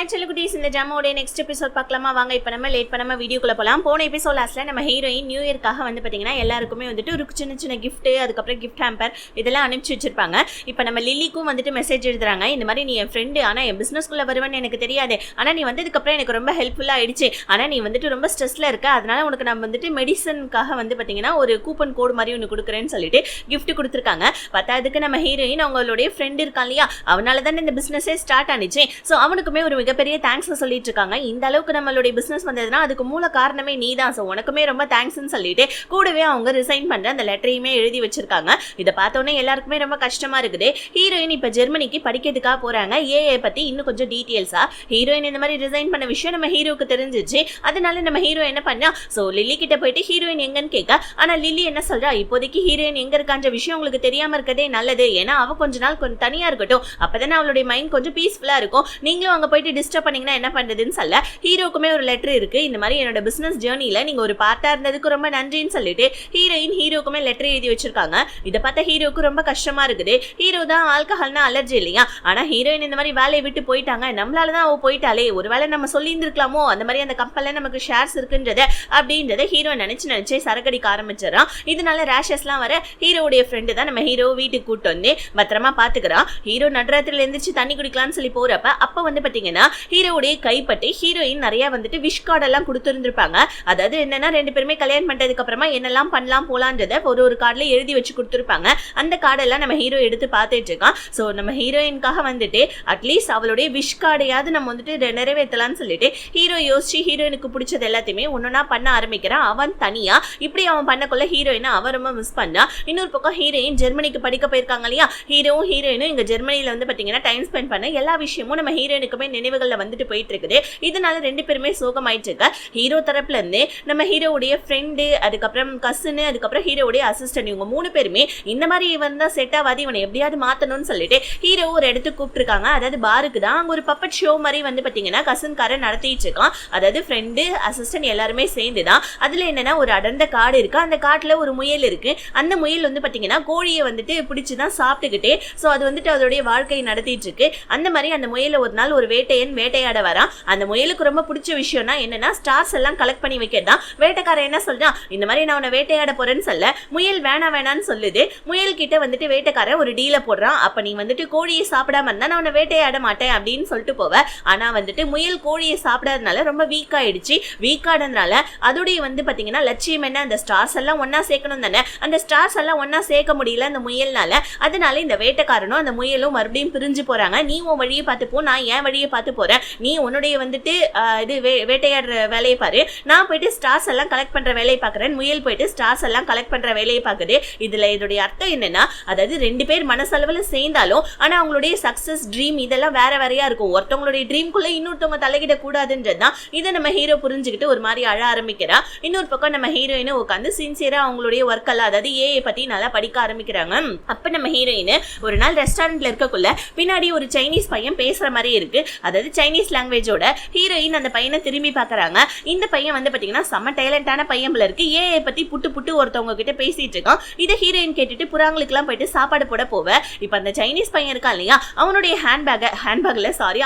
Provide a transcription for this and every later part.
Hi செல்லுக்குட்டீஸ், இந்த ஜாமோட next episode பார்க்கலாமா? வாங்க இப்போ நம்ம லேட் பண்ணாம வீடியோக்குள்ள போகலாம். போன எபிசோட் லாஸ்ட்ல நம்ம ஹீரோயின் நியூ இயர்க்காக வந்து பார்த்தீங்கன்னா எல்லாருக்குமே வந்துட்டு ஒரு சின்ன சின்ன கிஃப்ட், அதுக்கப்புறம் கிஃப்ட் ஹேம்பர் இதெல்லாம் அனுப்பிச்சு வச்சிருப்பாங்க. இப்போ நம்ம லில்லிக்கும் வந்துட்டு மெசேஜ் எழுதுறாங்க, இந்த மாதிரி நீ என் ஃப்ரெண்டு, ஆனால் என் பிஸ்னஸ்குள்ளே வருவேன்னு எனக்கு தெரியாது, ஆனால் நீ வந்ததுக்கப்புறம் எனக்கு ரொம்ப ஹெல்ப்ஃபுல்லாக ஆயிடுச்சு, ஆனால் நீ வந்துட்டு ரொம்ப ஸ்ட்ரெஸ்ல இருக்க, அதனால உனக்கு நம்ம வந்துட்டு மெடிசனுக்காக வந்து பார்த்தீங்கன்னா ஒரு கூப்பன் கோடு மாதிரி ஒன்று கொடுக்குறேன்னு சொல்லிட்டு கிஃப்ட் கொடுத்துருக்காங்க. பார்த்தா அதுக்கு நம்ம ஹீரோயின் அவங்களுடைய ஃப்ரெண்டு இருக்கான் இல்லையா, அவனால தானே இந்த பிஸ்னஸே ஸ்டார்ட் ஆனிச்சு. ஸோ அவனுக்குமே ஒரு மிகப்பெரிய தேங்க்ஸ் சொல்லிட்டு இருக்காங்க. இந்த அளவுக்கு நம்மளுடைய பிசினஸ் வந்ததுன்னா அதுக்கு மூல காரணமே நீ தான், ஸோ உனக்குமே ரொம்ப தேங்க்ஸ்ன்னு சொல்லிட்டு கூடவே அவங்க ரிசைன் பண்ற அந்த லெட்டரையுமே எழுதி வச்சிருக்காங்க. இதை பார்த்தோன்னே எல்லாருக்குமே ரொம்ப கஷ்டமா இருக்குது. ஹீரோயின் இப்ப ஜெர்மனிக்கு படிக்கிறதுக்காக போறாங்க. ஏஐ பத்தி இன்னும் கொஞ்சம் டீட்டெயில்ஸா ஹீரோயின் இந்த மாதிரி ரிசைன் பண்ண விஷயம் நம்ம ஹீரோக்கு தெரிஞ்சிச்சு. அதனால நம்ம ஹீரோ என்ன பண்ணா, ஸோ லில்லி கிட்ட போயிட்டு ஹீரோயின் எங்கன்னு கேட்க, ஆனா லில்லி என்ன சொல்றா, இப்போதைக்கு ஹீரோயின் எங்க இருக்கான்ற விஷயம் உங்களுக்கு தெரியாம இருக்கதே நல்லது, ஏன்னா அவ கொஞ்ச நாள் கொஞ்சம் தனியா இருக்கட்டும், அப்பதானே அவளுடைய மைண்ட் கொஞ்சம் பீஸ்ஃபுல்லா இருக்கும், நீங்களும் அங்க போயிட்டு டிஸ்டர்ப் பண்ணீங்கன்னா என்ன பண்றதுன்னு சொல்ல ஹீரோக்குமே ஒரு லெட்டர் இருக்கு. இந்த மாதிரி என்னோட பிசினஸ் ஜேர்னில நீங்க ஒரு பார்ட்டா இருந்ததுக்கு ரொம்ப நன்றின்னு சொல்லிட்டு ஹீரோயின் ஹீரோக்குமே லெட்டர் எழுதி வச்சிருக்காங்க. இதை பார்த்தா ஹீரோக்கு ரொம்ப கஷ்டமா இருக்குது. ஹீரோ தான் ஆல்கஹால்னா அலர்ஜி இல்லையா, ஆனா ஹீரோயின் இந்த மாதிரி வேலையை விட்டு போயிட்டாங்க, நம்மளாலதான் அவ போயிட்டாலே, ஒருவேளை நம்ம சொல்லி இருந்திருக்கலாமோ, அந்த மாதிரி அந்த கம்பெனில நமக்கு ஷேர்ஸ் இருக்குன்றத அப்படின்றத ஹீரோ நினைச்சே சரக்கடிக்க ஆரம்பிச்சிடறான். இதனால ரேஷஸ்லாம் வர ஹீரோடைய ஃப்ரெண்டு தான் நம்ம ஹீரோ வீட்டுக்கு கூட்டு வந்து பத்திரமா பாத்துக்கிறான். ஹீரோ நடுராத்திரில எந்திரிச்சு தண்ணி குடிக்கலாம்னு சொல்லி போறப்ப அப்ப வந்து பாத்தீங்கன்னா ஹீரோடைய கைப்பற்றி ஹீரோயின் நிறைய வந்துட்டு விஷ் கார்டு எல்லாம் கொடுத்துருந்துருப்பாங்க. அதாவது என்னன்னா ரெண்டு பேருமே கல்யாணம் பண்ணதுக்கு அப்புறமா என்னெல்லாம் பண்ணலாம் போலான்றத ஒரு கார்டுல எழுதி வச்சு கொடுத்துருப்பாங்க. அந்த கார்டெல்லாம் நம்ம ஹீரோ எடுத்து பார்த்துட்டு இருக்கான். ஸோ நம்ம ஹீரோயின்காக வந்துட்டு அட்லீஸ்ட் அவளுடைய விஷ் கார்டையாவது நம்ம வந்துட்டு நிறைவேற்றலாம்னு சொல்லிட்டு ஹீரோ யோசிச்சு ஹீரோயினுக்கு பிடிச்சது எல்லாத்தையுமே ஒன்னொன்னா பண்ண ஆரம்பிக்கிறான். அவன் தனியா இப்படி அவன் பண்ணக்குள்ள ஹீரோயினை அவன் ரொம்ப மிஸ் பண்ணா. இன்னொரு பக்கம் ஹீரோயின் ஜெர்மனிக்கு படிக்க போயிருக்காங்க இல்லையா, ஹீரோவும் ஹீரோயினும் இங்க ஜெர்மனியில வந்து பாத்தீங்கன்னா டைம் ஸ்பெண்ட் பண்ண எல்லா விஷயமும் நம்ம ஹீரோயினுக்குமே நினைவுகள்ல வந்துட்டு போயிட்டு இருக்குது. இதனால ரெண்டு பேருமே சோகமாயிட்டு இருக்க. ஹீரோ தரப்புல இருந்து நம்ம ஹீரோவுடைய ஃப்ரெண்டு, அதுக்கப்புறம் கசின், அதுக்கப்புறம் ஹீரோவுடைய அசிஸ்டன்ட், இவங்க மூணு பேருமே இந்த மாதிரி இவன் தான் செட் ஆகாது, இவனை எப்படியாவது மாத்தணும்னு சொல்லிட்டு ஹீரோ ஒரு இடத்துக்கு கூப்பிட்டுருக்காங்க. அதாவது பாருக்கு தான். அங்க ஒரு பப்பட் ஷோ மாதிரி வந்து பாத்தீங்கன்னா கசின்காரன் நடத்திட்டு இருக்கான். அதாவது ஃப்ரெண்டு அசிஸ்டன்ட் எல்லாருமே சேர்ந்துதான். அதுல என்னன்னா ஒரு அடர்ந்த காடு இருக்கு, அந்த காட்டுல ஒரு முயல் இருக்கு. அந்த முயல் வந்து பாத்தீங்கன்னா கோழியை வந்துட்டு பிடிச்சுதான் சாப்பிட்டுக்கிட்டே, ஸோ அது வந்துட்டு அதோடைய வாழ்க்கையை நடத்திட்டு இருக்கு. அந்த மாதிரி அந்த முயலை ஒரு நாள் ஒரு வேட்டையன் வேட்டையாட வரான். அந்த முயலுக்கு ரொம்ப பிடிச்ச விஷயம்னா என்னன்னா ஸ்டார்ஸ் எல்லாம் கலெக்ட் பண்ணி வைக்கிறதா. வேட்டைக்காரன் என்ன சொல்றான், இந்த மாதிரி நான் உன்னை வேட்டையாட போறேன்னு சொல்ல முயல் வேணான்னு சொல்லுது. முயல் கிட்ட வந்துட்டு வேட்டைக்காரன் ஒரு டீல போடுறான், அப்ப நீ வந்துட்டு கோழியை சாப்பிடாம இருந்தா நான் உன்னை வேட்டையாட மாட்டேன் அப்படின்னு சொல்லிட்டு போவ. ஆனா வந்துட்டு முயல் கோழியை சாப்பிடாதனால ரொம்ப வீக் ஆயிடுச்சு. வீக் ஆனதுனால அதோடைய வந்து பாத்தீங்கன்னா லட்சியம் என்ன, அந்த ஸ்டார்ஸ் எல்லாம் ஒன்னா சேர்க்கணும் தானே. அந்த ஸ்டார்ஸ் எல்லாம் ஒன்னா சேர்க்க முடியல அந்த முயல்னால. அதனால இந்த வேட்டைக்காரனும் அந்த முயலும் மறுபடியும் பிரிஞ்சு போறாங்க. நீ உன் வழியை பார்த்து போ, நான் என் வழியை பார்த்து போறேன், நீ உன்னுடைய வந்துட்டு இது வேட்டையாடுற வேலையை பாரு, நான் போயிட்டு ஸ்டார்ஸ் எல்லாம் கலெக்ட் பண்ற வேலையை பாக்குறேன், முயல் போயிட்டு ஸ்டார்ஸ் எல்லாம் கலெக்ட் பண்ற வேலையை பாக்குது. இதுல இதோடைய அர்த்தம் என்னன்னா, அதாவது ரெண்டு பேர் மனசளவுல சேர்ந்தாலும் ஆனா அவங்களுடைய சக்சஸ் ட்ரீம் இதெல்லாம் வேற வேறையா இருக்கும். ஒருத்தவங்களுடைய ட்ரீம்குள்ள இன்னொருத்தவங்க தலையிட கூடாதுன்றதுதான். இதை நம்ம ஹீரோ புரிஞ்சுக்கிட்டு ஒரு மாதிரி அழ ஆரம்பிக்கிறா. இன்னொரு பக்கம் நம்ம ஹீரோயினை உட்காந்து சின்சியரா அவங்களுடைய ஒர்க் எல்லாம், அதாவது ஏஐ பத்தி நல்லா படிக்க ஆரம்பிக்கிறாங்க. அப்ப நம்ம ஹீரோயின் ஒரு நாள் ரெஸ்டாரண்ட்ல இருக்கக்குள்ள பின்னாடி ஒரு சைனீஸ் பையன் பேசுற மாதிரி இருக்கு. அதாவது சைனீஸ் லாங்குவேஜோட ஹீரோயின் அந்த பையனை திரும்பி பாக்குறாங்க. இந்த பையன் வந்து பாத்தீங்கன்னா செம்ம டேலண்டான பையன் போல இருக்கு. ஏஐ பத்தி புட்டு ஒருத்தவங்க கிட்ட பேசிட்டு இருக்கான். இதை ஹீரோயின் கேட்டுட்டு புறாங்களுக்கு எல்லாம் போயிட்டு சாப்பாடு போட போவ. இப்ப அந்த சைனீஸ் பையன் இருக்கான் இல்லையா, அவனுடைய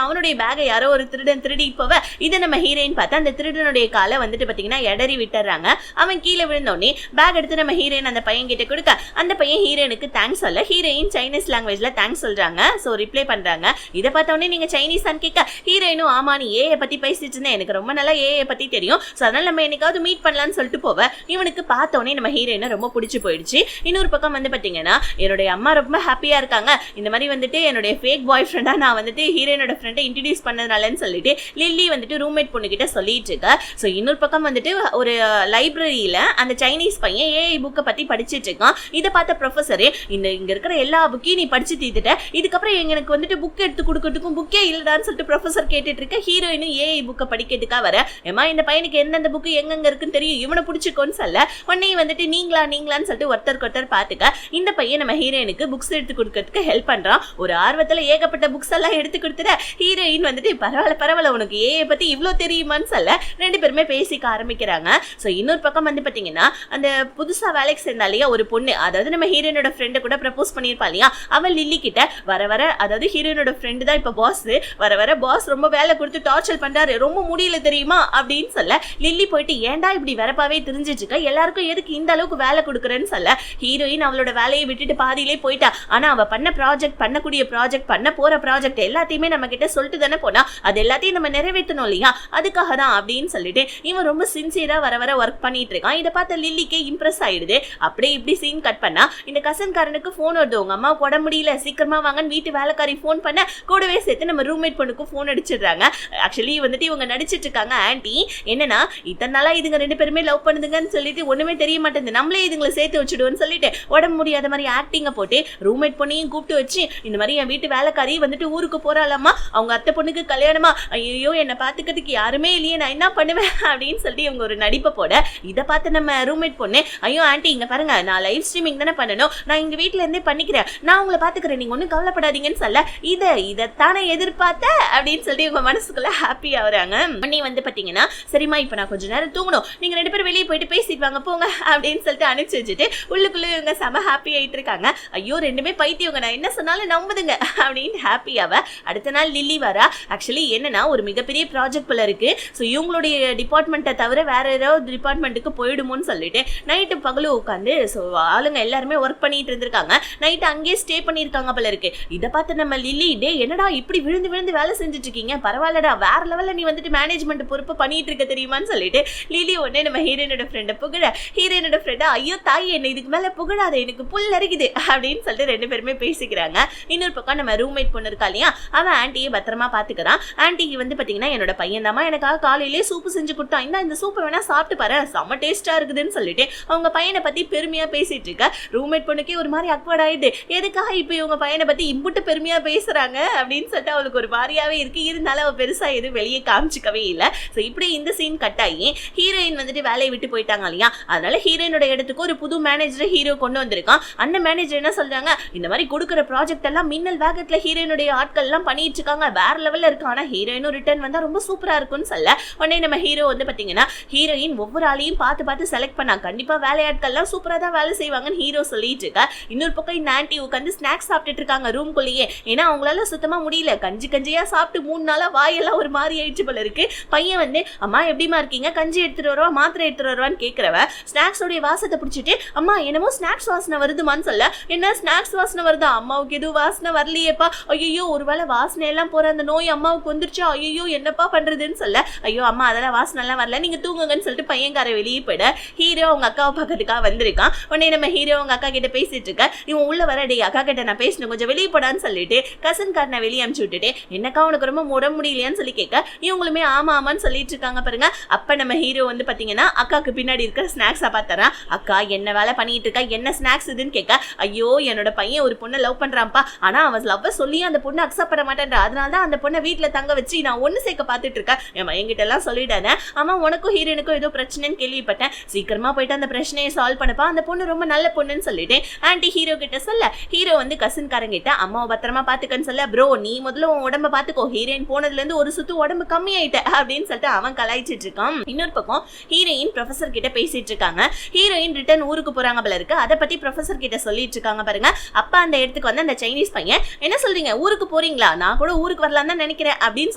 அவனுடைய பேக்கை யாரோ ஒரு திருடன் திருடி போவ. இதை நம்ம ஹீரோயின் பார்த்தா அந்த திருடனுடைய காலை வந்துட்டு பாத்தீங்கன்னா எடறி விட்டுறாங்க. அவன் கீழே விழுந்தோடனே பேக் எடுத்து நம்ம ஹீரோயின் அந்த பையன் கிட்ட கொடுக்க, அந்த பையன் ஹீரோயினுக்கு தேங்க்ஸ் சொல்ல ஹீரோயின் சைனீஸ் லாங்குவேஜ்ல தேங்க்ஸ் சொல்றாங்க. சோ ரிப்ளை பண்றாங்க. இதை பார்த்தோன்னே நீங்க சைனீஸ் கேட்க ஹீரோயினும் ஆமா நீ ஏஐ பத்தி பேசிட்டு இருந்தேன், எனக்கு ரொம்ப நல்லா ஏஐ பத்தி தெரியும், சோ அதனால நம்ம என்னைக்காவது மீட் பண்ணலாம்னு சொல்லிட்டு போவ. இவனுக்கு பார்த்தோன்னே நம்ம ஹீரோயினை ரொம்ப பிடிச்சு போயிடுச்சு. இன்னொரு பக்கம் வந்து பாத்தீங்கன்னா என்னுடைய அம்மா ரொம்ப ஹாப்பியா இருக்காங்க. இந்த மாதிரி வந்துட்டு என்னுடைய ஃபேக் பாய் ஃப்ரெண்டா நான் வந்துட்டு ஹீரோயினோட ஃப்ரெண்டை இன்ட்ரடியூஸ் பண்ணதுனாலன்னு சொல்லிட்டு லில்லி வந்துட்டு ரூம்மேட் பொண்ணு கிட்ட சொல்லிட்டு இருக்க. ஸோ இன்னொரு பக்கம் வந்துட்டு ஒரு லைப்ரரியில அந்த சைனீஸ் பையன் ஏஐ புக்கை பத்தி படிச்சுட்டு இருக்கான். இதை பார்த்த ப்ரொஃபஸரே, இங்க இருக்கிற எல்லா புக்கையும் நீ படிச்சு தீர்த்துட்ட, இதுக்கப்புறம் எங்களுக்கு வந்துட்டு புக் எடுத்து கொடுக்கறதுக்கும் புக்கே இல்லடான்னு சொல்லிட்டு ப்ரொஃபஸர் கேட்டுட்டு இருக்க. ஹீரோயினும் ஏஐ புக்கை படிக்கிறதுக்காக வர, ஏமா இந்த பையனுக்கு எந்தெந்த புக்கு எங்கெங்க இருக்குன்னு தெரியும், இவனை பிடிச்சிக்கோன்னு சொல்ல உடனே வந்துட்டு நீங்களான்னு சொல்லிட்டு ஒருத்தர் பார்த்துக்க. இந்த பையன் நம்ம ஹீரோயினுக்கு புக்ஸ் எடுத்து கொடுக்கறதுக்கு ஹெல்ப் பண்றான். ஒரு ஆர்வத்துல ஏகப்பட்ட புக்ஸ் எல்லாம் எடுத்து கொடுத்துட ஹீரோயின் வந்துட்டு பரவாயில்ல உனக்கு ஏஐ பத்தி இவ்வளோ தெரியுமான்னு சொல்ல ரெண்டு பேருமே பேசிக்க ஆரம்பிக்கிறாங்க. ஸோ இன்னொரு பக்கம் வந்து பாத்தீங்கன்னா அந்த புதுசா வேலைக்கு சேர்ந்தாலேயே ஒரு பொண்ணு, அதாவது நம்ம ஹீரோயினோட ஃப்ரெண்டு கூட ப்ரப்போஸ் பண்ணியிருப்பா இல்லையா, அவள் லில்லி கிட்ட வர அதாவது ஹீரோயினோட ஃப்ரெண்டு தான் இப்ப பாஸ், வர பாஸ் ரொம்ப வேலை கொடுத்து டார்ச்சர் பண்றாரு, ரொம்ப முடியல தெரியுமா அப்படின்னு சொல்ல லில்லி போயிட்டு ஏன்டா இப்படி வரப்பாவே தெரிஞ்சிட்டு இருக்க, எல்லாருக்கும் எதுக்கு இந்த அளவுக்கு வேலை கொடுக்குறேன்னு சொல்ல ஹீரோயின் அவளோட வேலையை விட்டுட்டு பாதியிலே போயிட்டா. ஆனா அவ பண்ண ப்ராஜெக்ட், பண்ணக்கூடிய ப்ராஜெக்ட், பண்ண போற ப்ராஜெக்ட் எல்லாத்தையுமே நம்ம கிட்ட சொல்லிட்டு தானே போனா, அது எல்லாத்தையும் நம்ம நிறைவேற்றணும் இல்லையா, அதுக்காக தான் அப்படின்னு சொல்லிட்டு இவன் ரொம்ப சின்சியரா வர வர ஒர்க் பண்ணிட்டு இருக்கான். இதை பார்த்த லில்லிக்கே இம்ப்ரெஸ் ஆயிடுது. அப்படியே இப்படி சீன் கட் பண்ணா இந்த கசன்காரனுக்கு போன் வருது, உங்க அம்மா உடம்பு முடியல சீக்கிரமா வாங்கன்னு வீட்டு வேலைக்காரி போன் பண்ண கூடவே சேர்த்து நம்ம ரூம்மேட் பொண்ணுக்கு போன் அடிச்சிடுறாங்க. ஆக்சுவலி வந்துட்டு இவங்க நடிச்சிட்டு இருக்காங்க ஆன்டி. என்னன்னா இத்தனை நாளா இதுங்க ரெண்டு பேருமே லவ் பண்ணுதுங்கன்னு சொல்லிட்டு ஒண்ணுமே தெரிய மாட்டேங்குது, நம்மளே இதுங்களை சேர்த்து வச்சுடுவோம்னு சொல்லிட்டு உடம்பு முடியாத மாதிரி ஆக்டிங்க போட்டு ரூம்மேட் பொண்ணையும் கூப்பிட்டு வச்சு இந்த மாதிரி என் வீட்டு வேலைக்காரி வந்துட்டு ஊருக்கு போறாளாமா, அவங்க அத்தை பொண்ணுக்கு கல்யாணமா, ஐயோ என்னை பாத்துக்கிறதுக்கு யாருமே இல்லையே நான் என்ன பண்ணுவேன் அப்படின்னு சொல்லிட்டு இவங்க ஒரு நடிப்பை போட இதை பார்த்து நம்ம ரூம்மேட் பொண்ணு ஐயோ ஆன்டி இங்க பாருங்க நான் லைவ் ஸ்ட்ரீமிங் தானே பண்ணணும், நான் எங்க வீட்டுல இருந்தே பண்ணிக்கிறேன், நான் உங்களை பாத்துக்கிறேன், நீங்க ஒன்னும் கவலைப்படாதீங்கன்னு சொல்ல இதைத்தானே எதிர்பார்த்த அப்படின்னு சொல்லிட்டு இவங்க மனசுக்குள்ள ஹாப்பி ஆகுறாங்க. அண்ணி வந்து பாத்தீங்கன்னா சரிம்மா இப்ப நான் கொஞ்ச நேரம் தூங்கணும், நீங்க ரெண்டு பேரும் வெளியே போயிட்டு பேசிட்டு வாங்க போங்க அப்படின்னு சொல்லிட்டு அனுப்பிச்சு வச்சுட்டு உள்ளுக்குள்ள இவங்க செம ஹாப்பி ஆயிட்டு இருக்காங்க. ஐயோ ரெண்டுமே பைத்தியவங்க, நான் என்ன சொன்னாலும் நம்புதுங்க அப்படின்னு ஹாப்பியாவ அடுத்த நாள் லில்லி வரா. ஆக்சுவலி என்னன்னா ஒரு மிகப்பெரிய ப்ராஜெக்ட் போல இருக்கு, ஸோ இவங்களுடைய டிபார்ட்மெண்ட்டை தவிர வேற ஏதாவது டிபார்ட்மெண்ட்டுக்கு போயிடுமோன்னு சொல்லிட்டு நைட்டு பகலும் உட்காந்து ஸோ ஆளுங்க எல்லாருமே ஒர்க் பண்ணிட்டு இருந்திருக்காங்க, நைட்டு அங்கேயே ஸ்டே பண்ணியிருக்காங்க போல இருக்கு. இதை பார்த்து நம்ம லில்லி டே என்னடா இப்படி விழுந்து விழுந்து வேலை செஞ்சுட்டு இருக்கீங்க, பரவாயில்லடா வேற லெவல்ல நீ வந்துட்டு மேனேஜ்மெண்ட் பொறுப்பு பண்ணிட்டு இருக்க தெரியுமான்னு சொல்லிட்டு லில்லி உடனே நம்ம ஹீரோயினோட ஃப்ரெண்டை புகழ, ஹீரோயினோட ஃப்ரெண்டா ஐயோ தாய் என்ன இதுக்கு மேல புகழாத எனக்கு புல் அரிக்குது அப்படின்னு சொல்லிட்டு ரெண்டு பேருமே பேசிக்கிறாங்க. இன்னொரு பக்கம் நம்ம ரூம்மேட் பொண்ணு இருக்கா இல்லையா, அவன் ஆன்ட்டியை பத்திரமா பாத்துக்கிறான். ஆன்ட்டிக்கு வந்து பாத்தீங்கன்னா என்னோட பையன் தாமா எனக்காக காலையிலேயே சூப்பு செஞ்சு கொடுத்தான், இந்த சூப்பை வேணா சாப்பிட்டு பாரு செம்ம டேஸ்டா இருக்குதுன்னு சொல்லிட்டு அவங்க பையனை பத்தி பெருமையா பேசிட்டு இருக்க. ரூம்மேட் பொண்ணுக்கே ஒரு மாதிரி அக்வர்ட் ஆயிடுது, எதுக்காக இப்ப இவங்க பையனை பத்தி இம்புட்டு பெருமையா பேசுறாங்க அப்படின்னு சொல்லிட்டு அவளுக்கு ஒரு மாதிரியாவே இருக்கு. இருந்தாலும் அவ பெருசா எதுவும் வெளியே காமிச்சிக்கவே இல்லை. ஸோ இப்படி இந்த சீன் கட் ஆகி ஹீரோயின் வந்துட்டு வேலையை விட்டு போயிட்டாங்க இல்லையா, அதனால ஹீரோயினோட இடத்துக்கு ஒரு புது மேனேஜர் ஹீரோ கொண்டு வந்திருக்கான். அந்த மேனேஜர் என்ன சொல்றாங்க, இந்த மாதிரி கொடுக்குற ப்ராஜெக்ட் எல்லாம் மின்னல் வேகத்துல ஹீரோயினுடைய ஆட்கள் எல்லாம் பண்ணிட்டு இருக்காங்க, வேற லெவல்ல இருக்கு, ஆனா ஹீரோயினும் ரிட்டர்ன் வந்தா ரொம்ப சூப்பரா இருக்கும்னு சொல்ல உடனே நம்ம ஹீரோ வந்து பாத்தீங்கன்னா ஹீரோயின் ஒவ்வொரு ஆளையும் பார்த்து பார்த்து செலக்ட் பண்ணா, கண்டிப்பா வேலையாட்கள்லாம் சூப்பரா தான் வேலை செய்வாங்கன்னு ஹீரோ சொல்லிட்டு இருக்க. இன்னொரு பக்கம் இந்த ஆன்ட்டி உட்காந்து ஸ்நாக்ஸ் சாப்பிட்டுட்டு இருக்காங்க ரூம்குள்ளேயே, ஏன்னா அவங்களால சுத்தமா முடியல, கஞ்சி கஞ்சியா சாப்பிட்டு 3 நாளா வாயெல்லாம் ஒரு மாதிரி ஆயிடுச்சு போல இருக்கு. பையன் வந்து அம்மா எப்படிமா இருக்கீங்க, கஞ்சி எடுத்துட்டு வருவா மாத்திரை எடுத்துட்டு வருவான்னு கேட்கிறவ ஸ்நாக்ஸோடைய வாசத்தை பிடிச்சிட்டு அம்மா என்னமோ ஸ்நாக்ஸ் வாசனை வருதுமான்னு சொல்ல, என்ன ஸ்நாக்ஸ் வாசனை வருதா, அம்மாவுக்கு எதுவும் வாசனை வரலையேப்பா, ஐயோ ஒருவேளை வாசனை எல்லாம் போற அந்த நோய் அம்மாவுக்கு வந்துருச்சா, ஐயோ என்னப்பா பண்றதுன்னு சொல்ல, ஐயோ அம்மா அதெல்லாம் வாசனை எல்லாம் வரல நீங்க தூங்குங்கன்னு சொல்லிட்டு பையன்கார வெளியே போயிட ஹீரோ அவங்க அக்காவை பக்கத்துக்காக வந்திருக்கான். உடனே நம்ம ஹீரோ அவங்க அக்கா கிட்ட பேசிட்டு இருக்க, இவன் உள்ள வர டே அக்கா கிட்ட நான் பேசணும் கொஞ்சம் வெளியே போடான்னு சொல்லிட்டு கசன்காரனை வெளியே அனுப்பிச்சு விட்டுட்டு என்னக்கா உனக்கு ரொம்ப உடம்பு முடியலையான்னு சொல்லி கேட்க இவங்களுமே ஆமா ஆமான்னு சொல்லிட்டு இருக்காங்க பாருங்க. அப்ப நம்ம ஹீரோ வந்து பாத்தீங்கன்னா அக்காக்கு பின்னாடி இருக்கிற ஸ்நாக்ஸா பார்த்தா அக்கா என்ன வேலை பண்ணிட்டு இருக்கா, என்ன ஸ்நாக்ஸ் இதுன்னு கேட்க, ஐயோ என்னோட பையன் ஒரு பொண்ணை லவ் பண்றான்ப்பா, ஆனா அவன் லவ் சொல்லி அந்த பொண்ணு அக்செப்ட் பண்ண மாட்டேன்றா, அதனால தான் அந்த பொண்ணை வீட்டுல தங்க வச்சு நான் ஒண்ணு சேர்க்க பார்த்துட்டு இருக்கேன், என் என்கிட்ட எல்லாம் சொல்லிட்டானே, ஆமா உனக்கும் ஹீரோனுக்கும் ஏதோ பிரச்சனைன்னு கேள்விப்பட்டேன், சீக்கிரமா போயிட்டு அந்த பிரச்சனையை சால்வ் பண்ணப்பா, அந்த பொண்ணு ரொம்ப நல்ல பொண்ணுன்னு சொல்லிட்டு ஆன்ட்டி ஹீரோ கிட்ட சொல்ல ஹீரோ வந்து கசின்காரங்கிட்ட அம்மாவை பத்திரமா பாத்துக்கன்னு சொல்ல, ப்ரோ நீ முதல்ல உன் உடம்ப பாத்துக்கோ, ஹீரோயின் போனதுல இருந்து ஒரு சுத்து உடம்பு கம்மி ஆயிட்ட அப்படின்னு சொல்லிட்டு அவன் கலாய்ச்சிட்டு இருக்கான். இன்னொரு பக்கம் ஹீரோயின் ப்ரொஃபசர் கிட்ட பேசிட்டு இருக்காங்க. ஹீரோயின் ரிட்டர்ன் ஊருக்கு போறாங்க போல இருக்கு, அதை பத்தி ப்ரொஃபசர் கிட்ட சொல்லிட்டு இருக்காங்க பாருங்க. அப்பா அந்த இடத்துக்கு வந்து அந்த சைனீஸ் பையன் என்ன சொல்றீங்க ஊருக்கு போறீங்களா, நான் கூட ஊருக்கு வரலாம் தான் நினைக்கிறேன் அப்படின்னு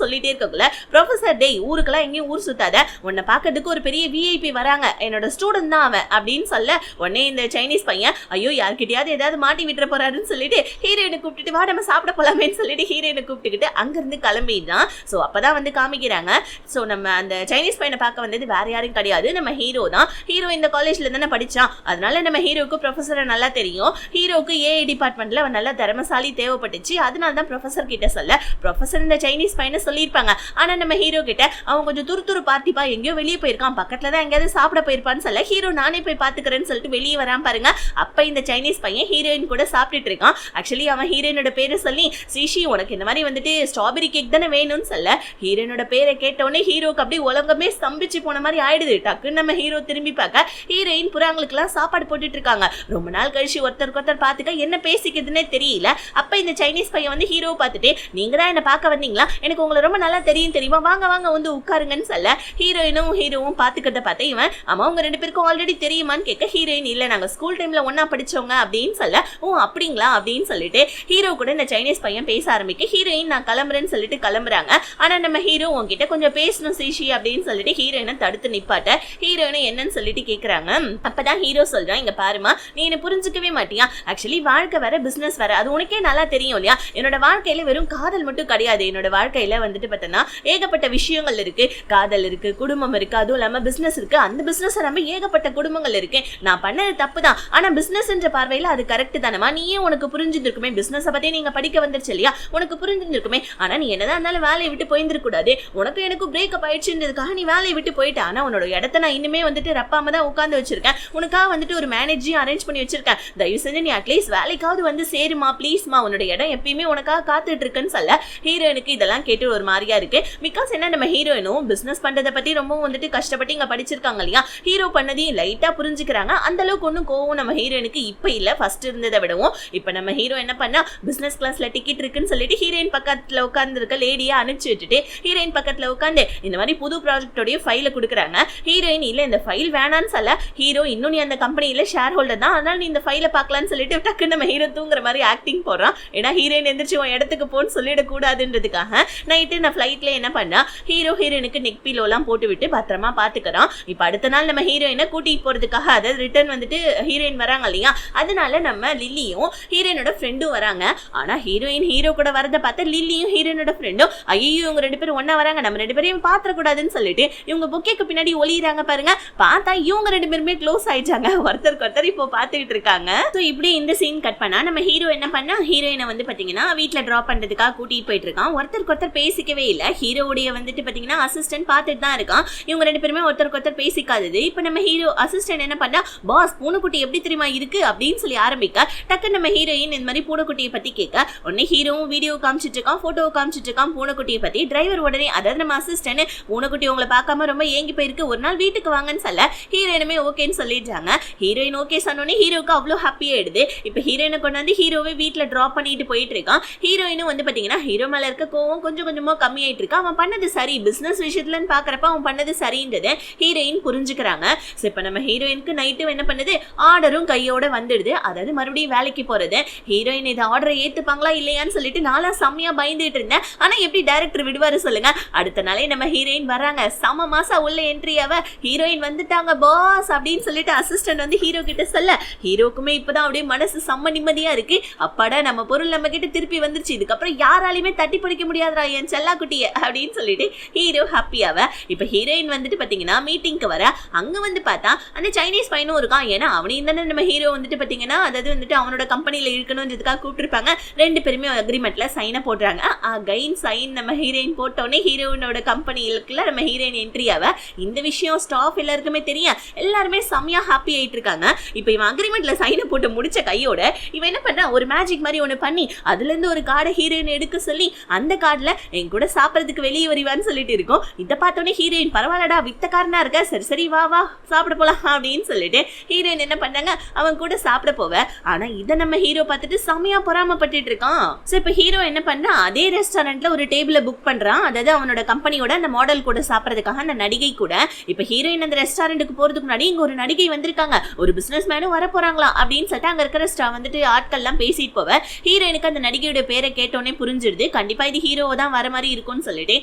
சொல்லிட்டே இருக்கக்குள்ள ப்ரொஃபசர் டேய் ஊருக்கெல்லாம் எங்கேயும் ஊர் சுத்தாத, உன்னை பாக்கிறதுக்கு ஒரு பெரிய விஐபி வராங்க, என்னோட ஸ்டூடெண்ட் தான் அவன் அப்படின்னு சொல்ல உடனே இந்த சைனீஸ் பையன் ஐயோ யார்கிட்டயாவது ஏதாவது மாட்டி விட்டுற போறாருன்னு சொல்லிட்டு ஹீரோயினை கூப்பிட்டுட்டு வா நம்ம சாப்பிட போலாமேன்னு சொல்லிட்டு ஹீரோயினை கூப்பிட்டுக்கிட்டு அங்கிருந்து கிளம்பிடுறான். ஸோ அப்பதான் வந்து காமிக்கிறாங்க, ஸோ நம்ம அந்த சைனீஸ் பையனை பார்க்க வந்தது வேற யாரும் கிடையாது நம்ம ஹீரோ தான். ஹீரோ இந்த காலேஜ்ல தானே படிச்சான், அதனால நம்ம ஹீரோக்கு ப்ரொஃபஸரை நல்லா தெரியும், ஹீரோக்கு ஏஐ டிபார்ட்மெண்ட்ல அவன் நல்லா திறமசாலி தேவைப்பட்டுச்சு, அதனால தான் ப்ரொஃபசர் கிட்ட சொல்ல ப்ரொஃபசர் இந்த சைனீஸ் பையனை சொல்லியிருப்பாங்க, ஆனா நம்ம ஹீரோ கிட்ட அவன் கொஞ்சம் துரு பார்த்திப்பா எங்கேயோ வெளியே போயிருக்கான், பக்கத்துல தான் எங்கேயாவது சாப்பிட போயிருப்பான்னு சொல்ல ஹீரோ நானே போய் பாத்துக்கிறேன்னு சொல்லிட்டு வெளியே வரான் பாருங்க. அப்ப இந்த சைனீஸ் பையன் ஹீரோயின் கூட சாப்பிட்டுட்டு இருக்கான். ஆக்சுவலி அவன் ஹீரோயினோட பேரை சொல்லி சீஷி உனக்கு இந்த மாதிரி வந்துட்டு ஸ்ட்ராபெரி கேக் தானே வேணும்னு சொல்ல ஹீரோயினோட பேரை கேட்டோடனே ஹீரோக்கு அப்படியே உலகமே ஸ்தம்பிச்சு போன மாதிரி ஆயிடுது. டக்குன்னு நம்ம ஹீரோ திரும்பி பார்க்க ஹீரோயின் புறாங்களுக்கு எல்லாம் சாப்பாடு போட்டுட்டு இருக்காங்க. ரொம்ப நாள் கழிச்சு ஒருத்தர் பார்த்துக்க என்ன பேசிக்கிறதுனே தெரியல. அப்ப இந்த சைனீஸ் பையன் வந்து ஹீரோ பார்த்துட்டு நீங்க தான் என்ன பார்க்க வந்தீங்களா, எனக்கு உங்களை ரொம்ப நல்லா தெரியுமா, வாங்க வாங்க வந்து உட்காருங்கன்னு சொல்ல ஹீரோவும் பாத்துக்கிறத பார்த்து இவன் ஆமா உங்க ரெண்டு பேருக்கும் ஆல்ரெடி தெரியுமான்னு கேட்க ஹீரோயின் இல்ல நாங்க ஸ்கூல் டைம்ல ஒன்னா படிச்சவங்க அப்படின்னு சொல்ல ஓ அப்படிங்களா அப்படின்னு சொல்லிட்டு ஹீரோ கூட இந்த சைனீஸ் பையன் பேச ஆரம்பிக்க ஹீரோயின் நான் கிளம்புறேன்னு அப்படின்னு சொல்லிட்டு கிளம்புறாங்க. ஆனா நம்ம ஹீரோ உன்கிட்ட கொஞ்சம் பேசணும் சீஷி அப்படின்னு சொல்லிட்டு ஹீரோயினை தடுத்து நிப்பாட்ட ஹீரோயினை என்னன்னு சொல்லிட்டு கேக்குறாங்க. அப்பதான் ஹீரோ சொல்றான், இங்க பாருமா, நீ என்ன புரிஞ்சுக்கவே மாட்டியா? ஆக்சுவலி வாழ்க்கை வேற பிசினஸ் வேற, அது உனக்கே நல்லா தெரியும் இல்லையா? என்னோட வாழ்க்கையில வெறும் காதல் மட்டும் கிடையாது. என்னோட வாழ்க்கையில வந்துட்டு பார்த்தனா ஏகப்பட்ட விஷயங்கள் இருக்கு. காதல் இருக்கு, குடும்பம் இருக்கு, அதுவும் இல்லாம பிசினஸ் இருக்கு. அந்த பிசினஸ் நம்ம ஏகப்பட்ட குடும்பங்கள் இருக்கு. நான் பண்ணது தப்பு தான், ஆனா பிசினஸ் என்ற பார்வையில அது கரெக்ட் தானமா? நீயே உனக்கு புரிஞ்சிருக்குமே, பிசினஸ் பத்தி நீங்க படிக்க வந்துருச்சு இல்லையா, உனக்கு புரிஞ்சிருக்குமே. ஆனா நீ என்னதான் இருந்தாலும் வேலையை விட்டு போயிருந்திருக்க கூடாது. உனக்கு எனக்கும் பிரேக்கப் ஆயிடுச்சுன்றதுக்காக நீ வேலையை விட்டு போயிட்ட. ஆனா உன்னோட இடத்த நான் இன்னுமே வந்துட்டு ரப்பாம தான் உட்காந்து வச்சிருக்கேன். உனக்காக வந்துட்டு ஒரு மேனேஜரையும் அரேஞ்ச் பண்ணி வச்சிருக்கேன். தயவு செஞ்சு நீ அட்லீஸ்ட் வேலைக்காவது வந்து சேருமா ப்ளீஸ்மா, உன்னோட இடம் எப்பயுமே உனக்காக காத்துட்டு இருக்குன்னு சொல்ல ஹீரோயினுக்கு இதெல்லாம் கேட்டு ஒரு மாதிரியா இருக்கு. பிகாஸ் என்ன, நம்ம ஹீரோயினும் பிசினஸ் பண்றதை பத்தி ரொம்ப வந்துட்டு கஷ்டப்பட்டு இங்க படிச்சிருக்காங்க இல்லையா, ஹீரோ பண்ணதையும் லைட்டா புரிஞ்சுக்கிறாங்க. அந்த அளவுக்கு ஒன்றும் கோவம் நம்ம ஹீரோயினுக்கு இப்ப இல்ல, ஃபர்ஸ்ட் இருந்ததை விடவும். இப்ப நம்ம ஹீரோ என்ன பண்ணா, பிசினஸ் கிளாஸ்ல டிக்கெட் இருக்குன்னு சொல்லிட்டு ஹீரோயின் பக்கத்துல உட்கார்ந்து இருக்க லேடியா அனுப்பிச்சு விட்டுட்டு ஹீரோயின் பக்கத்துல உட்காந்து இந்த மாதிரி புது ப்ராஜெக்டோடைய ஃபைல கொடுக்குறாங்க. ஹீரோயின் இல்ல இந்த ஃபைல் வேணான்னு சொல்ல ஹீரோ, இன்னும் நீ அந்த கம்பெனியில ஷேர் ஹோல்டர் தான், அதனால நீ இந்த ஃபைல பார்க்கலான்னு சொல்லிட்டு டக்குன்னு நம்ம ஹீரோ தூங்குற மாதிரி ஆக்டிங் போடுறான். ஏன்னா ஹீரோயின் எந்திரிச்சு உன் இடத்துக்கு போன்னு சொல்லிடக்கூடாதுன்றதுக்காக நைட்டு நான் ஃபிளைட்ல என்ன பண்ணா ஹீரோயினுக்கு நெக் பீலோலாம் போட்டு விட்டு பத்திரமா பாத்துக்கிறான். இப்ப அடுத்த நாள் நம்ம ஹீரோயினை கூட்டிட்டு போறதுக்காக, அதாவது ரிட்டர்ன் வந்துட்டு ஹீரோயின் வராங்க இல்லையா, அதனால நம்ம லில்லியும் ஹீரோயினோட ஃப்ரெண்டும் வராங்க. ஆனா ஹீரோயின் ஹீரோ கூட வரதை பார்த்து லில்லியும் ஹீரோயினோட ஃப்ரெண்டும் ஐயோ இவங்க ரெண்டு பேரும் ஒன்னா வராங்க, நம்ம ரெண்டு பேரையும் பாத்திரக்கூடாதுன்னு சொல்லிட்டு இவங்க புக்கேக்கு பின்னாடி ஒளியிறாங்க பாருங்க. பார்த்தா இவங்க ரெண்டு பேருமே க்ளோஸ் ஆயிடுச்சாங்க, ஒருத்தருக்கு ஒருத்தர் இப்போ பாத்துக்கிட்டு இருக்காங்க. ஸோ இப்படி இந்த சீன் கட் பண்ணா நம்ம ஹீரோ என்ன பண்ணா, ஹீரோயினை வந்து பாத்தீங்கன்னா வீட்டுல டிராப் பண்றதுக்காக கூட்டிட்டு போயிட்டு இருக்கான். ஒருத்தருக்கு ஒருத்தர் பேசிக்கவே இல்லை. ஹீரோடைய வந்துட்டு பாத்தீங்கன்னா அசிஸ்டன்ட் பார்த்துட்டு தான் இருக்கான். இவங்க ரெண்டு பேருமே ஒருத்தருக்கு ஒருத்தர் பேசிக்காதது. இப்ப நம்ம ஹீரோ அசிஸ்டன்ட் என்ன பண்ணா, பாஸ் பூனைக்குட்டி எப்படி தெரியுமா இருக்கு அப்படின்னு சொல்லி ஆரம்பிக்க டக்கு நம்ம ஹீரோயின் இந்த மாதிரி பூனைக்குட்டியை பத்தி கேட்க உடனே ஹீரோவும் வீடியோ காமிச்சிட்டு இருக்கான், போட்டோ காமிச்சிட்டு இருக்கான் பூனைக்குட்டியை பத்தி. டிரைவர் உடனே, அதாவது நம்ம அசிஸ்டன்ட், பூனைக்குட்டி உங்களை பார்க்காம ரொம்ப ஏங்கி போயிருக்கு, ஒரு நாள் வீட்டுக்கு வாங்கன்னு சொல்ல ஹீரோயினுமே ஓகேன்னு சொல்லிடுறாங்க. ஹீரோயின் ஓகே சொன்னோன்னே ஹீரோக்கு அவ்வளோ ஹாப்பியா ஆயிடுது. இப்ப ஹீரோயினை கொண்டு வந்து ஹீரோவை வீட்டுல டிராப் பண்ணிட்டு போயிட்டு இருக்கான். ஹீரோயினும் வந்து பாத்தீங்கன்னா ஹீரோ மேல இருக்க கோவம் கொஞ்சம் கொஞ்சமா கம்மியாயிட்டு இருக்கா. அவன் பண்ணது சரி, பிசினஸ் விஷயத்துலன்னு பாக்குறப்ப அவன் பண்ணது சரின்றது ஹீரோயின் புரிஞ்சுக்கிறாங்க. இப்ப நம்ம ஹீரோயினுக்கு நைட்டு என்ன பண்ணுது, ஆர்டரும் கையோட வந்துடுது. அதாவது மறுபடியும் வேலைக்கு போறது. ஹீரோயின் இதை ஆர்டரை ஏத்துப்பாங்களா இல்லையான்னு சொல்லிட்டு நாளா செம்மையா பயந்துட்டு இருந்தேன். ஆனா எப்படி டைரக்டர் விடுவாரு சொல்லுங்க. அடுத்த நாளே நம்ம ஹீரோயின் வராங்க. சம மாசா உள்ள என்ட்ரி ஆவ ஹீரோயின் வந்துட்டாங்க பாஸ் அப்படின்னு சொல்லிட்டு அசிஸ்டன்ட் வந்து ஹீரோ கிட்ட சொல்ல ஹீரோக்குமே இப்பதான் அப்படியே மனசு செம்ம நிம்மதியா இருக்கு. அப்பாடா நம்ம பொருள் நம்ம கிட்ட திருப்பி வந்துருச்சு, இதுக்கப்புறம் யாராலையுமே தட்டி பிடிக்க முடியாதா என் செல்லா குட்டிய அப்படின்னு சொல்லிட்டு ஹீரோ ஹாப்பியாவ. இப்ப ஹீரோயின் வந்துட்டு பாத்தீங்கன்னா மீட்டிங்க்கு வர அங்க வந்து பார்த்தா அந்த சைனீஸ் பையனும் இருக்கான். ஏன்னா அவனையும் தானே நம்ம ஹீரோ வந்துட்டு பாத்தீங்கன்னா அதாவது வந்துட்டு அவனோட கம்பெனில இருக்கணும்ன்றதுக்காக கூப்பிட்டுருப்பாங்க. ரெண்டு பேருமே அக்ரிமெண்ட்ல சைனை போடுறாங்க. கைன் சைன் நம்ம ஹீரோயின் போட்டோன்னே ஹீரோயினோட கம்பெனிக்குள்ள நம்ம ஹீரோயின் என்ட்ரி ஆவ. இந்த விஷயம் ஸ்டாஃப் எல்லாருக்குமே தெரியும். எல்லாருமே செம்மையா ஹாப்பி ஆயிட்டு இருக்காங்க. இப்ப இவன் அக்ரிமெண்ட்ல சைனை போட்டு முடிச்ச கையோட இவன் என்ன பண்ணா, ஒரு மேஜிக் மாதிரி ஒண்ணு பண்ணி அதுல இருந்து ஒரு கார்டை ஹீரோயின் எடுக்க சொல்லி அந்த கார்டுல என் கூட சாப்பிடறதுக்கு வெளியே வருவான்னு சொல்லிட்டு இருக்கும். இதை பார்த்தோன்னே ஹீரோயின் பரவாயில்லடா வித்தக்காரனா இருக்க, சரி சரி வா வா சாப்பிட போலாம் அப்படின்னு சொல்லிட்டு ஹீரோயின் என்ன பண்ணாங்க, அவன் கூட சாப்பிட போவ. ஆனா இதை நம்ம ஹீரோ பார்த்துட்டு செம்மையா பொறாமப்பட்டுட்டு இருக்கான். சோ இப்ப ஹீரோ என்ன பண்ணா, அதே ரெஸ்டாரண்ட்ல ஒரு டேபிள புக் பண்றான். அதாவது அவனோட கம்பெனியோட அந்த மாடல் கூட சாப்பிடறதுக்காக அந்த நடிகை கூட. இப்ப ஹீரோயின் அந்த ரெஸ்டாரண்ட்டுக்கு போறதுக்கு முன்னாடி இங்க ஒரு நடிகை வந்திருக்காங்க, ஒரு பிசினஸ் மேனும் வர போறாங்களா அப்படின்னு சொல்லிட்டு அங்க இருக்கிற வந்துட்டு ஆட்கள் எல்லாம் பேசிட்டு போவ. ஹீரோயினுக்கு அந்த நடிகையோட பேரை கேட்டோன்னே புரிஞ்சிருது, கண்டிப்பா இது ஹீரோவை தான் வர மாதிரி இருக்கும்னு சொல்லிட்டு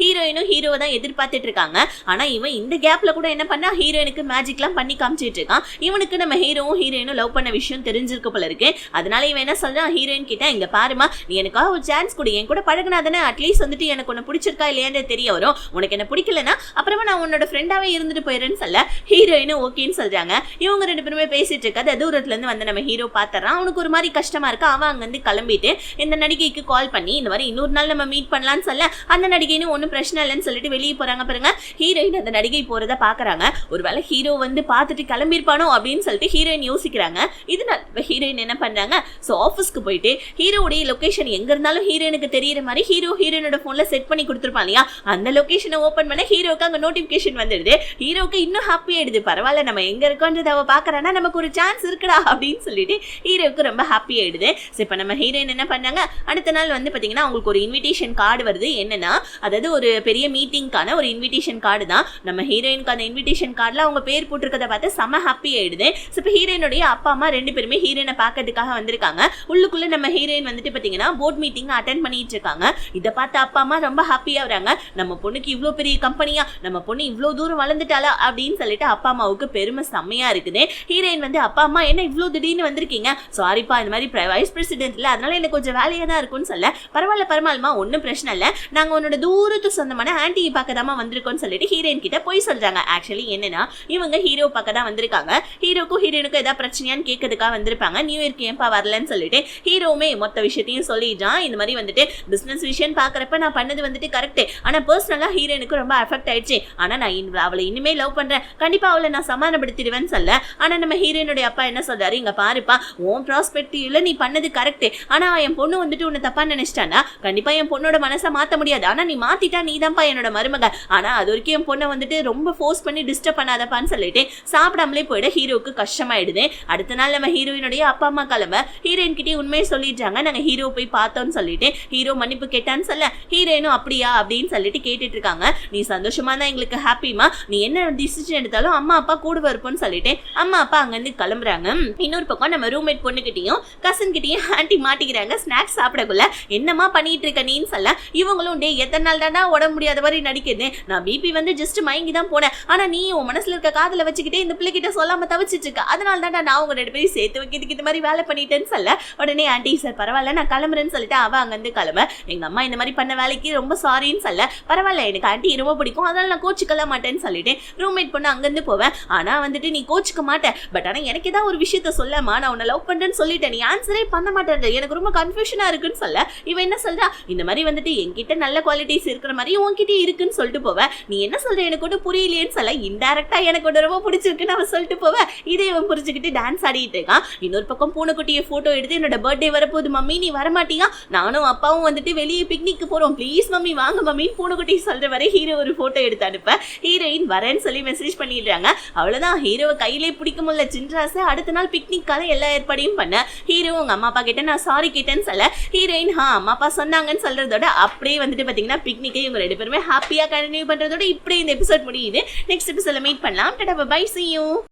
ஹீரோயினும் ஹீரோவை தான் எதிர்பார்த்துட்டு இருக்காங்க. ஆனா இவன் இந்த கேப்ல கூட என்ன பண்ணா, ஹீரோயினுக்கு மேஜிக் எல்லாம் பண்ணி காமிச்சிட்டு இருக்கான். இவனுக்கு நம்ம ஹீரோவும் ஹீரோயினும் லவ் பண்ண விஷயம் தெரிஞ்சிருக்க போல இருக்கு. அதனால இவன் என்ன சொல்றான், ஹீரோயின் கிட்ட இங்க பாருமா, நீ எனக்காக ஒரு சான்ஸ் கொடு, என் கூட பழகினாதானே அட்லீஸ்ட் வந்துட்டு எனக்கு உன்னை பிடிச்சிருக்கா இல்லையான்னு தெரிய வரும். உனக்கு என்ன பிடிக்கலன்னா அப்புறமா நான் உன்னோட ஃப்ரெண்டாவே இருந்துட்டு போயிடுறேன்னு சொல்ல ஹீரோயினும் ஓகேன்னு சொல்றாங்க. இவங்க ரெண்டு பேருமே பேசிட்டு இருக்காது. தூரத்துல இருந்து வந்து நம்ம ஹீரோ பாத்துறான். அவனுக்கு ஒரு மாதிரி கஷ்டமா இருக்கு. அவன் அங்க இருந்து கிளம்பிட்டு இந்த நடிகைக்கு கால் பண்ணி இந்த மாதிரி இன்னொரு நாள் நம்ம மீட் பண்ணலாம்னு சொல்ல அந்த நடிகைன்னு ஒன்னும் பிரச்சனை இல்லைன்னு சொல்லிட்டு வெளியே போறாங்க பாருங்க. ஹீரோயின் அந்த நடிகை போறத பாக்குறாங்க. ஒருவேளை ஹீரோ வந்து பாத்துட்டு கிளம்பிருப்பானோ அப்படின்னு சொல்லிட்டு ஹீரோயின் யோசிக்கிறாங்க. இதனால ஹீரோயின் என்ன பண்றாங்க, சோ ஆபீஸ்க்கு போயிட்டு ஹீரோடைய லொகேஷன் எங்க இருந்தாலும் ஹீரோயினுக்கு தெரியற மாதிரி ஹீரோயினோட போன்ல செட் பண்ணி கொடுத்துருப்பான் இல்லையா, அந்த லொகேஷனை ஓபன் பண்ண ஹீரோக்கு அங்க நோட்டிபிகேஷன் வந்துடுது. ஹீரோக்கு இன்னும் ஹாப்பி ஆயிடுது, பரவாயில்ல நம்ம எங்க இருக்கோன்றத அவ பாக்குறானா நமக்கு ஒரு சான்ஸ் இருக்குடா அப்படின்னு சொல்லிட்டு ஹீரோக்கு ரொம்ப ஹாப்பி ஆயிடுது. இப்ப நம்ம ஹீரோயின் என்ன பண்ணாங்க, அடுத்த நாள் வந்து பாத்தீங்கன்னா அவங்களுக்கு ஒரு இன்விடேஷன் கார்டு வருது. என்னன்னா அதாவது ஒரு பெரிய மீட்டிங்கான ஒரு இன்விடேஷன் கார்டு தான். நம்ம ஹீரோயினுக்கு அந்த இன்விடேஷன் கார்டுல அவங்க பேர் போட்டிருக்கத பார்த்து செம ஹாப்பி ஆயிடுது. இப்ப ஹீரோயினுடைய அப்பா அம்மா ரெண்டு பேருமே ஹீரோயினை பாக்கிறதுக்காக வந்திருக்காங்க. உள்ளுக்குள்ள நம்ம ஹீரோயின் வந்துட்டு பாத்தீங்கன்னா போர்ட் மீட்டிங் அட்டென்ட் பண்ணிட்டு இருக்காங்க. இதை பார்த்து அப்பா அம்மா ரொம்ப ஹாப்பியா வராங்க. நம்ம பொண்ணுக்கு இவ்வளோ பெரிய கம்பெனியா, நம்ம பொண்ணு இவ்வளோ தூரம் வளர்ந்துட்டாளா அப்படின்னு சொல்லிட்டு அப்பா அம்மாவுக்கு பெருமை செம்மையா இருக்குது. ஹீரோயின் வந்து அப்பா அம்மா என்ன இவ்வளோ திடீர்னு வந்திருக்கீங்க, சாரிப்பா இந்த மாதிரி வைஸ் பிரசிடென்ட் இல்லை, அதனால எனக்கு கொஞ்சம் வேலையா தான் இருக்கும்னு சொல்ல, பரவாயில்லமா ஒன்றும் பிரச்சனை இல்லை, நாங்க உன்னோட தூரத்து சொந்தமான ஆன்டியை பார்க்க தான் வந்திருக்கோம்னு சொல்லிட்டு ஹீரோயின் கிட்ட போய் சொல்றாங்க. ஆக்சுவலி என்னன்னா இவங்க ஹீரோ பார்க்க தான் வந்திருக்காங்க. ஹீரோக்கும் ஹீரோனுக்கும் ஏதாவது பிரச்சனையான்னு கேட்கறதுக்காக வந்திருப்பாங்க. நியூ இயர்க்கு ஏன்பா வரலன்னு சொல்லிட்டு ஹீரோவுமே மொத்த விஷயத்தையும் சொல்லிடுறான். இந்த மாதிரி வந்துட்டு பிசினஸ் விஷயம் பாக்குறப்ப நான் பண்ணது வந்துட்டு கரெக்ட், ஆனா பர்சனலா ஹீரோனுக்கு ரொம்ப அஃபெக்ட் ஆயிடுச்சு, ஆனா நான் அவளை இனிமே லவ் பண்றேன், கண்டிப்பா அவளை நான் சமாதானப்படுத்திடுவேன்னு சொல்ல, ஆனா நம்ம ஹீரோனுடைய அப்பா என்ன சொல்றாரு, இங்க பாருப்பா உன் ப்ராஸ்பெக்டிவ்ல நீ பண்ணது கரெக்ட், ஆனா என் பொண்ணு வந்துட்டு உன்னை தப்பா நினைச்சிட்டானா கண்டிப்பா என் பொண்ணோட மனசை மாத்த முடியாது, ஆனா நீ மாத்திட்டா நீ தான்ப்பா என்னோட மருமக, ஆனா அது வரைக்கும் என் பொண்ணை வந்துட்டு ரொம்ப ஃபோர்ஸ் பண்ணி டிஸ்டர்ப் பண்ணாதப்பான்னு சொல்லிட்டு சாப்பிடாமலே போயிட ஹீரோக்கு கஷ்டமாயிடுது. அடுத்த நாள் நம்ம ஹீரோயினுடைய அப்பா அம்மா கிளம்ப ஹீரோயின் கிட்டே உண்மையை சொல்லிடுறாங்க. நாங்க ஹீரோ போய் பார்த்தோம்னு சொல்லிட்டு ஹீரோ மன்னிப்பு கேட்டான்னு சொல்ல, ஹீரோயினும் அப்படியா அப்படின்னு சொல்லிட்டு கேட்டுட்டு இருக்காங்க. நீ சந்தோஷமா தான் எங்களுக்கு ஹாப்பிமா, நீ என்ன டிசிஷன் எடுத்தாலும் அம்மா அப்பா கூட இருப்போம்னு சொல்லிட்டு அம்மா அப்பா அங்கிருந்து கிளம்புறாங்க. இன்னொரு பக்கம் நம்ம ரூம்மேட் பொண்ணுகிட்டையும் கசன் கிட்டையும் ஆன்டி மாட்டிக்கிறாங்க. ஸ்நாக்ஸ் சாப்பிடக்குள்ள என்னமா பண்ணிட்டு இருக்க நீன்னு சொல்ல, இவங்களும் டே எத்தனை நாள் தாண்டா உடம்பு முடியாத மாதிரி நடிக்கிறது, நான் பிபி வந்து ஜஸ்ட் மயங்கி தான் போனேன், ஆனா நீ உன் மனசுல இருக்க காதல வச்சுக்கிட்டே இந்த பிள்ளைகிட்ட சொல்லாம தவிச்சிட்டு இருக்க, அதனால தான்டா நான் உங்க 2 பேரும் சேர்த்து வைக்கிறதுக்கு இந்த மாதிரி வேலை பண்ணிட்டேன்னு சொல்ல, உடனே ஆன்டி சார் பரவாயில்ல நான் கிளம்புறேன்னு சொல்லிட்டு அவ அங்கிருந்து கிளம்ப, எங்க அம்மா இந்த மாதிரி பண்ண வேலைக்கு ரொம்ப சாரின்னு சொல்ல, பரவாயில்ல எனக்கு ஆன்டி ரொம்ப பிடிக்கும் அதனால நான் கோச்சுக்கல மாட்டேன்னு சொல்லிட்டு ரூம்மேட் பொண்ணு அங்கிருந்து போவேன். ஆனா வந்துட்டு நீ கோச்சுக்க மாட்டேன், பட் ஆனா எனக்கு ஏதாவது ஒரு விஷயத்த சொல்லமா, நான் உன்னை லவ் பண்றேன்னு சொல்லிட்டேன், நீ ஆன்சரே பண்ண மாட்டேன், எனக்கு ரொம்ப கன்ஃபியூஷனா இருக்குன்னு சொல்ல, இவ என்ன சொல்றா, இந்த மாதிரி வந்துட்டு என்கிட்ட நல்ல குவாலிட்டிஸ் இருக்கிற மாதிரி உன்கிட்ட இருக்குன்னு சொல்லிட்டு போவேன், நீ என்ன சொல்ற எனக்கு ஒன்றும் புரியலையேன்னு சொல்ல, இன்டைரக்டா எனக்கு ஒன்று ரொம்ப பிடிச்சிருக்குன்னு அவன் சொல்லிட்டு போவேன். இதை இவன் புரிஞ்சுக்கிட்டு டான்ஸ் ஆடிட்டு இருக்கான். இன்னொரு பக்கம் பூனைக்குட்டியை போட்டோ எடுத்து என்னோட பர்த்டே வரப்போகுது மம்மி நீ வரமாட்டியா, நானும் அப்பாவும் வந்துட்டு வெளியே பிக்னிக்கு போறோம் ப்ளீஸ் மம்மி வாங்க மம்மின்னு பூனைக்குட்டி சொல்ற வரை ஹீரோ ஒரு போட்டோ எடுத்து அனுப்ப, ஹீரோயின் வரேன்னு சொல்லி மெசேஜ் பண்ணிடுறாங்க. அவ்வளவுதான், ஹீரோவை கையிலே பிடிக்க முடியல சின்ராசு. அடுத்த நாள் பிக்னிக்கால எல்லா ஏற்பாடையும் பண்ண, ஹீரோ உங்க அம்மா அப்பா கிட்ட நான் சாரி கேட்டேன்னு சொல்ல, ஹீரோயின் அம்மா அப்பா சொன்னாங்கன்னு சொல்றதோட அப்படியே வந்துட்டு பாத்தீங்கன்னா பிக்னிக்கை இவங்க 2 பேருமே ஹாப்பியா கண்டினியூ பண்றதோட இப்படியே இந்த எபிசோட் முடியுது. நெக்ஸ்ட் எபிசோட்ல மீட் பண்ணலாம். Tata bye, see you.